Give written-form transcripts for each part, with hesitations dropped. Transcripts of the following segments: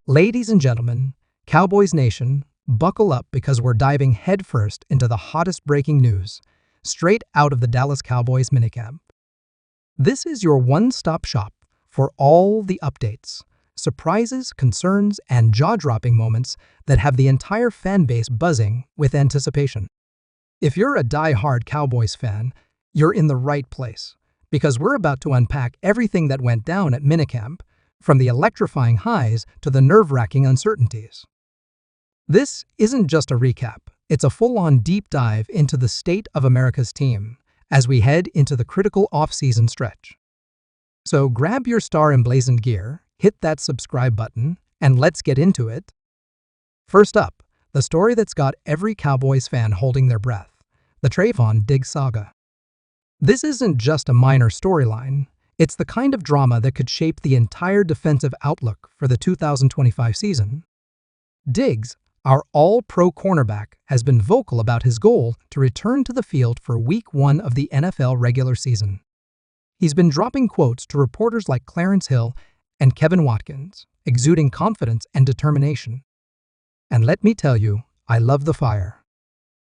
Ladies and gentlemen, Cowboys Nation, buckle up because we're diving headfirst into the hottest breaking news, straight out of the Dallas Cowboys Minicamp. This is your one-stop shop for all the updates, surprises, concerns, and jaw-dropping moments that have the entire fan base buzzing with anticipation. If you're a die-hard Cowboys fan, you're in the right place, because we're about to unpack everything that went down at Minicamp, from the electrifying highs to the nerve-wracking uncertainties. This isn't just a recap, it's a full-on deep dive into the state of America's team as we head into the critical off-season stretch. So grab your star-emblazoned gear, hit that subscribe button, and let's get into it. First up, the story that's got every Cowboys fan holding their breath, the Trevon Diggs saga. This isn't just a minor storyline. It's the kind of drama that could shape the entire defensive outlook for the 2025 season. Diggs, our all-pro cornerback, has been vocal about his goal to return to the field for Week 1 of the NFL regular season. He's been dropping quotes to reporters like Clarence Hill and Kevin Watkins, exuding confidence and determination. And let me tell you, I love the fire.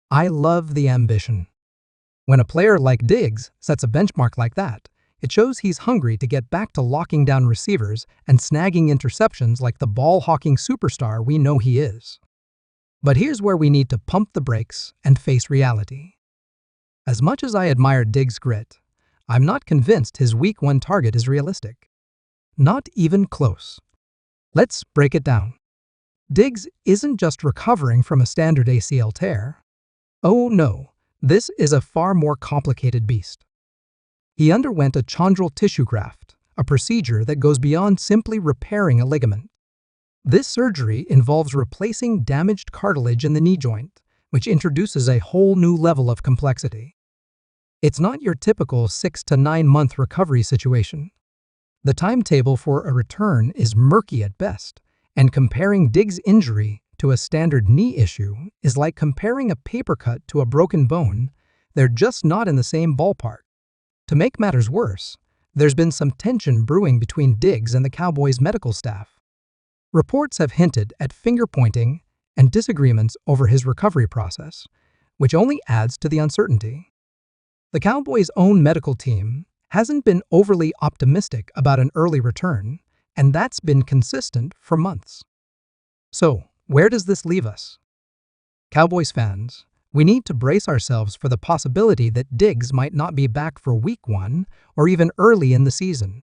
I love the ambition. When a player like Diggs sets a benchmark like that, it shows he's hungry to get back to locking down receivers and snagging interceptions like the ball-hawking superstar we know he is. But here's where we need to pump the brakes and face reality. As much as I admire Diggs' grit, I'm not convinced his Week 1 target is realistic. Not even close. Let's break it down. Diggs isn't just recovering from a standard ACL tear. Oh no, this is a far more complicated beast. He underwent a chondral tissue graft, a procedure that goes beyond simply repairing a ligament. This surgery involves replacing damaged cartilage in the knee joint, which introduces a whole new level of complexity. It's not your typical 6 to 9 month recovery situation. The timetable for a return is murky at best, and comparing Diggs' injury to a standard knee issue is like comparing a paper cut to a broken bone. They're just not in the same ballpark. To make matters worse, there's been some tension brewing between Diggs and the Cowboys' medical staff. Reports have hinted at finger-pointing and disagreements over his recovery process, which only adds to the uncertainty. The Cowboys' own medical team hasn't been overly optimistic about an early return, and that's been consistent for months. So, where does this leave us? Cowboys fans, we need to brace ourselves for the possibility that Diggs might not be back for Week 1 or even early in the season.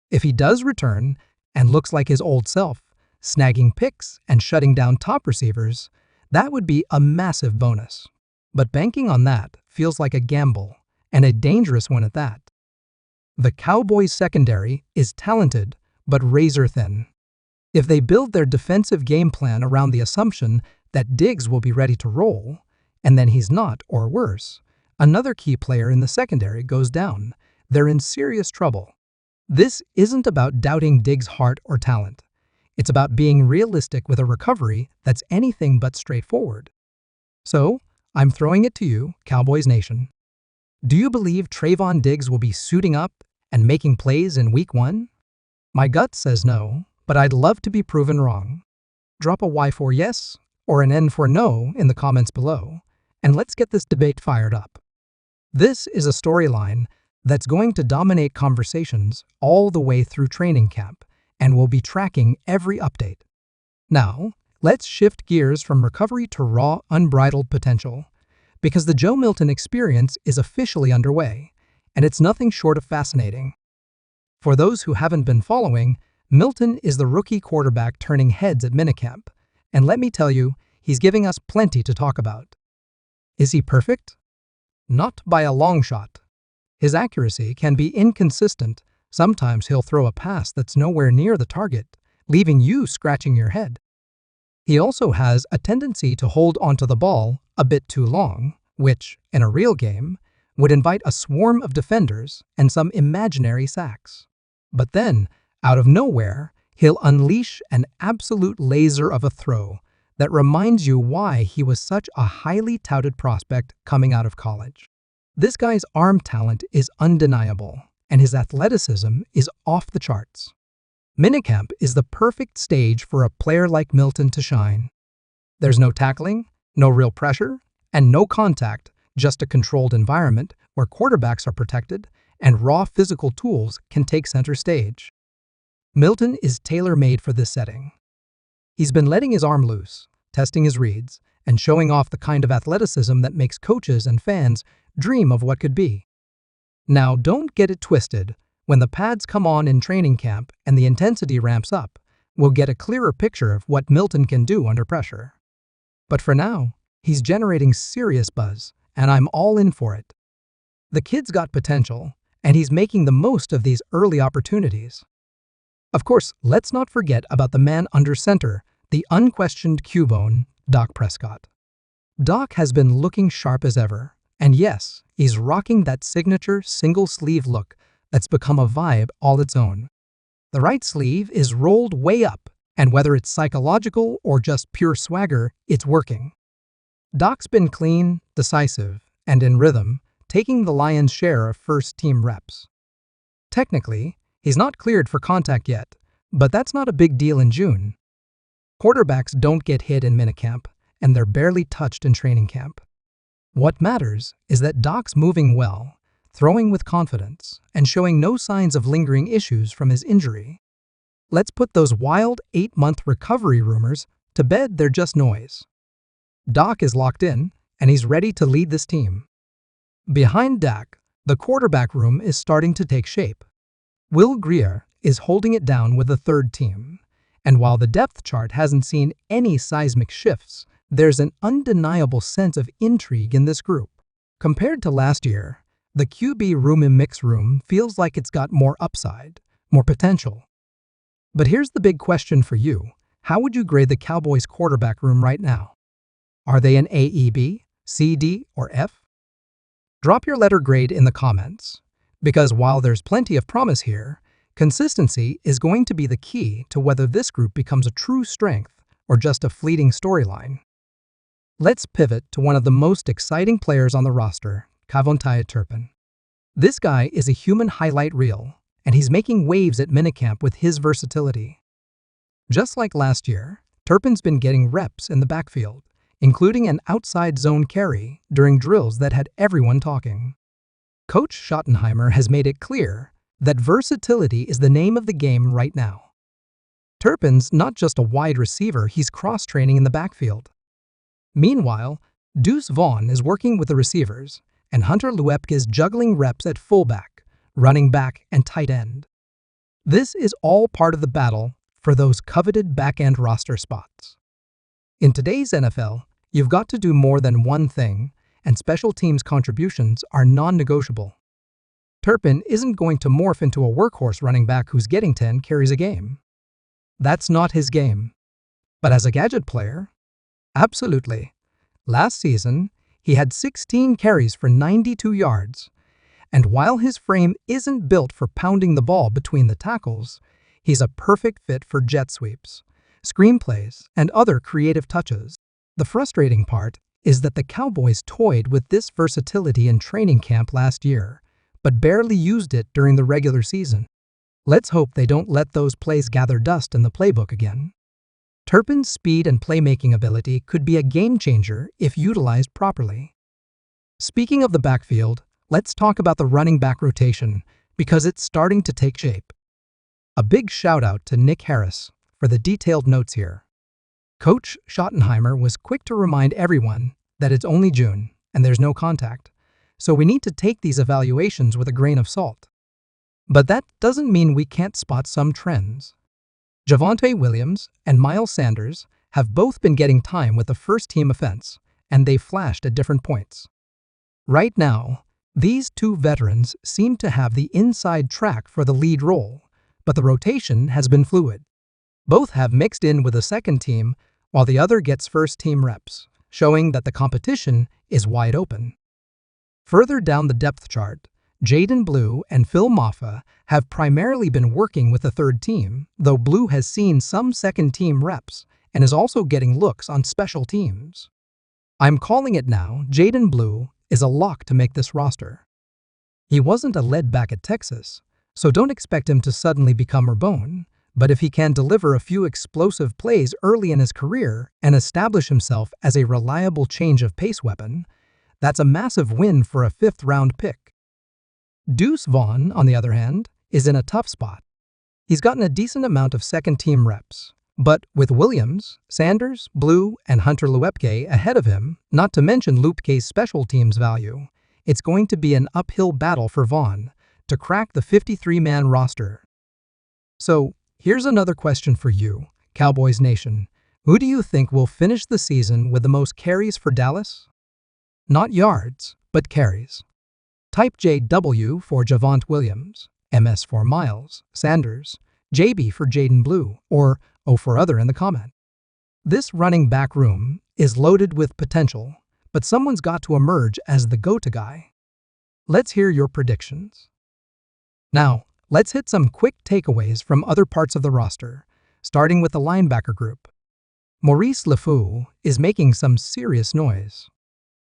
If he does return and looks like his old self, snagging picks and shutting down top receivers, that would be a massive bonus. But banking on that feels like a gamble, and a dangerous one at that. The Cowboys secondary is talented but razor-thin. If they build their defensive game plan around the assumption that Diggs will be ready to roll, and then he's not, or worse, another key player in the secondary goes down, they're in serious trouble. This isn't about doubting Diggs' heart or talent. It's about being realistic with a recovery that's anything but straightforward. So, I'm throwing it to you, Cowboys Nation. Do you believe Trevon Diggs will be suiting up and making plays in Week 1? My gut says no, but I'd love to be proven wrong. Drop a Y for yes or an N for no in the comments below, and let's get this debate fired up. This is a storyline that's going to dominate conversations all the way through training camp, and we'll be tracking every update. Now, let's shift gears from recovery to raw, unbridled potential, because the Joe Milton experience is officially underway, and it's nothing short of fascinating. For those who haven't been following, Milton is the rookie quarterback turning heads at Minicamp, and let me tell you, he's giving us plenty to talk about. Is he perfect? Not by a long shot. His accuracy can be inconsistent. Sometimes he'll throw a pass that's nowhere near the target, leaving you scratching your head. He also has a tendency to hold onto the ball a bit too long, which, in a real game, would invite a swarm of defenders and some imaginary sacks. But then, out of nowhere, he'll unleash an absolute laser of a throw that reminds you why he was such a highly touted prospect coming out of college. This guy's arm talent is undeniable, and his athleticism is off the charts. Minicamp is the perfect stage for a player like Milton to shine. There's no tackling, no real pressure, and no contact, just a controlled environment where quarterbacks are protected and raw physical tools can take center stage. Milton is tailor-made for this setting. He's been letting his arm loose, testing his reads, and showing off the kind of athleticism that makes coaches and fans dream of what could be. Now, don't get it twisted. When the pads come on in training camp and the intensity ramps up, we'll get a clearer picture of what Milton can do under pressure. But for now, he's generating serious buzz, and I'm all in for it. The kid's got potential, and he's making the most of these early opportunities. Of course, let's not forget about the man under center, the unquestioned Cubone, Dak Prescott. Dak has been looking sharp as ever, and yes, he's rocking that signature single-sleeve look that's become a vibe all its own. The right sleeve is rolled way up, and whether it's psychological or just pure swagger, it's working. Dak's been clean, decisive, and in rhythm, taking the lion's share of first-team reps. Technically, he's not cleared for contact yet, but that's not a big deal in June. Quarterbacks don't get hit in minicamp, and they're barely touched in training camp. What matters is that Dak's moving well, throwing with confidence, and showing no signs of lingering issues from his injury. Let's put those wild 8-month recovery rumors to bed. They're just noise. Dak is locked in, and he's ready to lead this team. Behind Dak, the quarterback room is starting to take shape. Will Grier is holding it down with the third team, and while the depth chart hasn't seen any seismic shifts, there's an undeniable sense of intrigue in this group. Compared to last year, the QB room and mix room feels like it's got more upside, more potential. But here's the big question for you. How would you grade the Cowboys quarterback room right now? Are they an A, B, C, D, or F? Drop your letter grade in the comments, because while there's plenty of promise here, consistency is going to be the key to whether this group becomes a true strength or just a fleeting storyline. Let's pivot to one of the most exciting players on the roster, Trevon Diggs. This guy is a human highlight reel, and he's making waves at minicamp with his versatility. Just like last year, Turpin's been getting reps in the backfield, including an outside zone carry during drills that had everyone talking. Coach Schottenheimer has made it clear that versatility is the name of the game right now. Turpin's not just a wide receiver, he's cross-training in the backfield. Meanwhile, Deuce Vaughn is working with the receivers, and Hunter Luepke is juggling reps at fullback, running back, and tight end. This is all part of the battle for those coveted back-end roster spots. In today's NFL, you've got to do more than one thing, and special teams contributions are non-negotiable. Turpin isn't going to morph into a workhorse running back who's getting 10 carries a game. That's not his game. But as a gadget player, absolutely. Last season, he had 16 carries for 92 yards, and while his frame isn't built for pounding the ball between the tackles, he's a perfect fit for jet sweeps, screenplays, and other creative touches. The frustrating part is that the Cowboys toyed with this versatility in training camp last year, but barely used it during the regular season. Let's hope they don't let those plays gather dust in the playbook again. Turpin's speed and playmaking ability could be a game-changer if utilized properly. Speaking of the backfield, let's talk about the running back rotation, because it's starting to take shape. A big shout-out to Nick Harris for the detailed notes here. Coach Schottenheimer was quick to remind everyone that it's only June and there's no contact, so we need to take these evaluations with a grain of salt. But that doesn't mean we can't spot some trends. Javonte Williams and Miles Sanders have both been getting time with the first-team offense, and they flashed at different points. Right now, these two veterans seem to have the inside track for the lead role, but the rotation has been fluid. Both have mixed in with the second team, while the other gets first-team reps, showing that the competition is wide open. Further down the depth chart, Jaden Blue and Phil Maffa have primarily been working with the third team, though Blue has seen some second-team reps and is also getting looks on special teams. I'm calling it now, Jaden Blue is a lock to make this roster. He wasn't a lead back at Texas, so don't expect him to suddenly become Rabone, But if he can deliver a few explosive plays early in his career and establish himself as a reliable change of pace weapon, that's a massive win for a fifth-round pick. Deuce Vaughn, on the other hand, is in a tough spot. He's gotten a decent amount of second-team reps, but with Williams, Sanders, Blue, and Hunter Luepke ahead of him, not to mention Luepke's special teams value, it's going to be an uphill battle for Vaughn to crack the 53-man roster. So, here's another question for you, Cowboys Nation. Who do you think will finish the season with the most carries for Dallas? Not yards, but carries. Type JW for Javonte Williams, MS for Miles Sanders, JB for Jaden Blue, or O for other in the comment. This running back room is loaded with potential, but someone's got to emerge as the go-to guy. Let's hear your predictions. Now, let's hit some quick takeaways from other parts of the roster, starting with the linebacker group. Maurice LeFou is making some serious noise.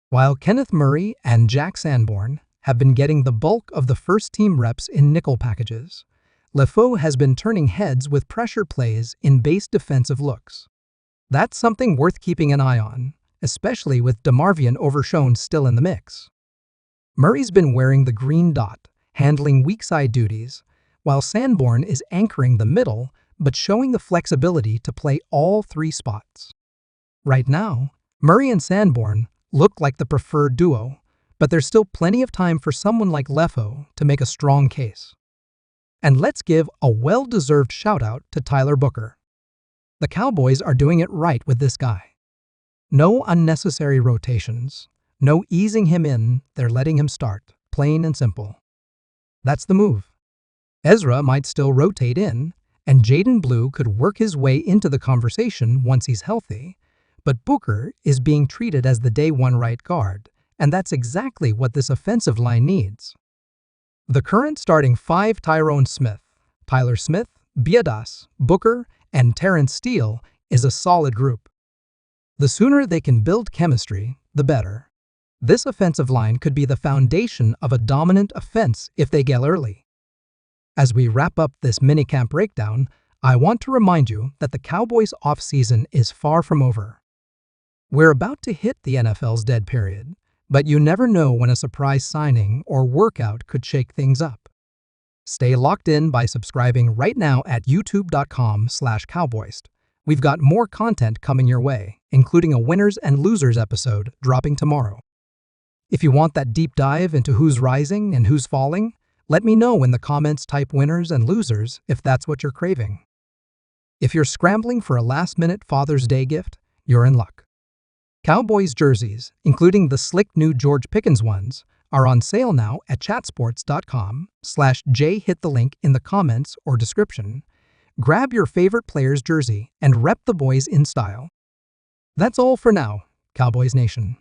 While Kenneth Murray and Jack Sanborn have been getting the bulk of the first-team reps in nickel packages, LeFou has been turning heads with pressure plays in base defensive looks. That's something worth keeping an eye on, especially with DeMarvion Overshown still in the mix. Murray's been wearing the green dot, handling weak side duties, while Sanborn is anchoring the middle but showing the flexibility to play all three spots. Right now, Murray and Sanborn look like the preferred duo, but there's still plenty of time for someone like LeFou to make a strong case. And let's give a well-deserved shout-out to Tyler Booker. The Cowboys are doing it right with this guy. No unnecessary rotations, no easing him in, they're letting him start, plain and simple. That's the move. Ezra might still rotate in, and Jaden Blue could work his way into the conversation once he's healthy, but Booker is being treated as the day one right guard, and that's exactly what this offensive line needs. The current starting five: Tyrone Smith, Tyler Smith, Biadas, Booker, and Terrence Steele is a solid group. The sooner they can build chemistry, the better. This offensive line could be the foundation of a dominant offense if they gel early. As we wrap up this minicamp breakdown, I want to remind you that the Cowboys' offseason is far from over. We're about to hit the NFL's dead period, but you never know when a surprise signing or workout could shake things up. Stay locked in by subscribing right now at youtube.com/cowboys. We've got more content coming your way, including a winners and losers episode dropping tomorrow. If you want that deep dive into who's rising and who's falling, let me know in the comments. Type winners and losers if that's what you're craving. If you're scrambling for a last-minute Father's Day gift, you're in luck. Cowboys jerseys, including the slick new George Pickens ones, are on sale now at chatsports.com/J. Hit the link in the comments or description. Grab your favorite player's jersey and rep the boys in style. That's all for now, Cowboys Nation.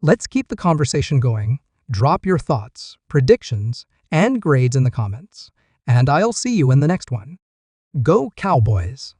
Let's keep the conversation going. Drop your thoughts, predictions, and grades in the comments, and I'll see you in the next one. Go Cowboys!